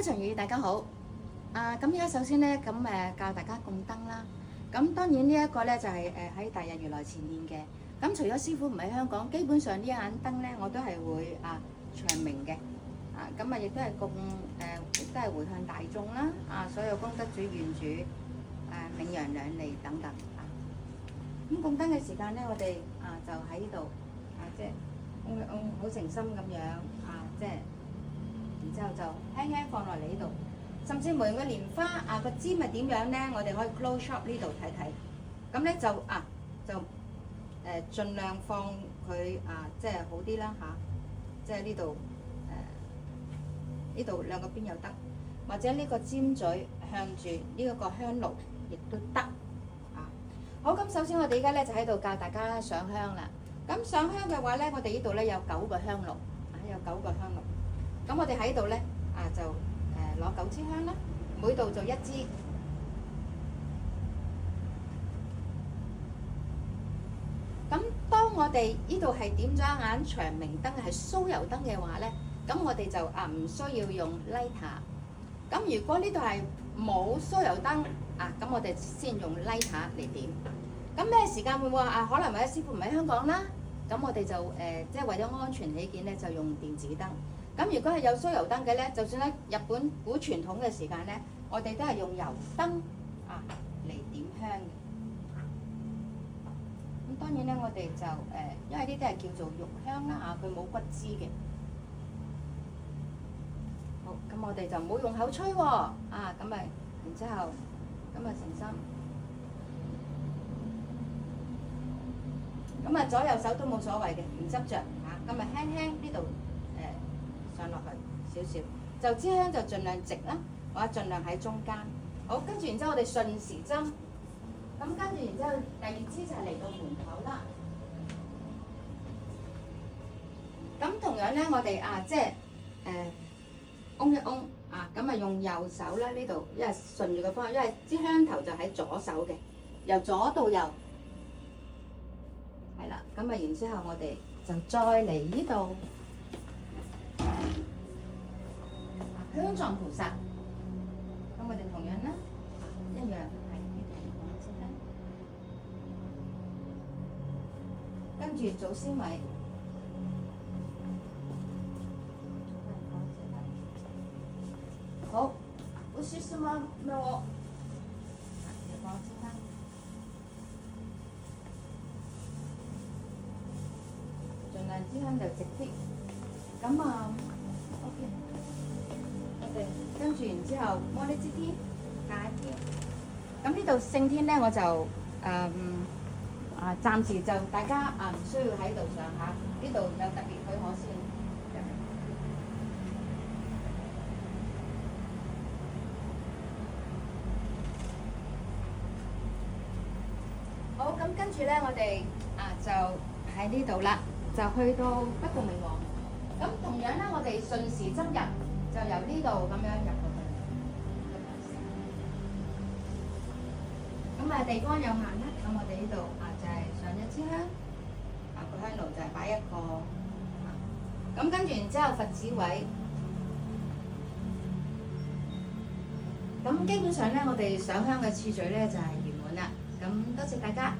吉祥語大家好。咁而家首先咧，教大家供燈啦。咁當然呢一個咧就係喺大日如來前面嘅。咁除咗師傅唔喺香港，基本上呢一盞燈咧我都係會長明嘅。咁亦都係供亦都係回向大眾啦。所有功德主願主名揚兩利等等。咁供燈嘅時間咧，我哋就喺呢度即係好誠心咁樣即係。然之後就輕輕放落嚟呢度，甚至乎個蓮花個尖係點樣咧？我哋可以 close up 呢度睇睇。咁咧就盡量放佢即係好啲啦即係呢度呢度兩個邊有得，或者呢個尖嘴向住呢一個香爐亦都得好，咁首先我哋而家咧就喺度教大家上香啦。咁上香嘅話咧，我哋呢度咧有9個香爐有9個香爐。咁我哋喺度咧就攞9支香啦，每度就1支。咁當我哋呢度係點咗一盞長明燈係酥油燈嘅話咧，咁我哋就唔需要用 lighter。咁如果呢度係冇酥油燈咁我哋先用 lighter 嚟點。咁咩時間會唔會可能或者師傅唔喺香港啦？咁我哋就即係為咗安全起見咧，就用電子燈。咁如果係有酥油燈嘅咧，就算喺日本古傳統嘅時間咧，我哋都係用油燈嚟點香嘅。咁當然咧，我哋就因為呢啲係叫做玉香啦佢冇骨枝嘅。好，咁我哋就唔好用口吹喎咁咪然之後咁誠心。咁左右手都冇所謂嘅，唔執着咁咪輕輕呢度上落去少少，就支香就盡量直啦，或者盡量喺中間。好，跟住然之後我哋順時針，咁跟住然之後第2支就係嚟到門口啦。咁同樣咧，我哋即係嗡一嗡咁用右手啦呢度，因為順住個方向，因為支香頭就喺左手嘅，由左到右。係啦，咁然之後我哋就再嚟呢度香狀菩薩，咁我哋同樣啦，一樣係呢度先啦，跟住祖先位，好，我試試嘛咩喎？盡量支香就直啲，咁OK。我哋跟住然之後摸呢支天，加一啲。咁呢度聖天咧，我就暫時就大家唔需要喺度上下，呢度有特別許可先。好，咁跟住咧，我哋就喺呢度啦，就去到不動明王。咁同樣咧，我哋順時針入，就由呢度咁樣入過去。咁地方有限啦，咁我哋呢度就係上1支香，個香爐就係擺1個。咁跟住然之後佛子位。咁基本上咧，我哋上香嘅次序咧就係圓滿啦。咁多謝大家。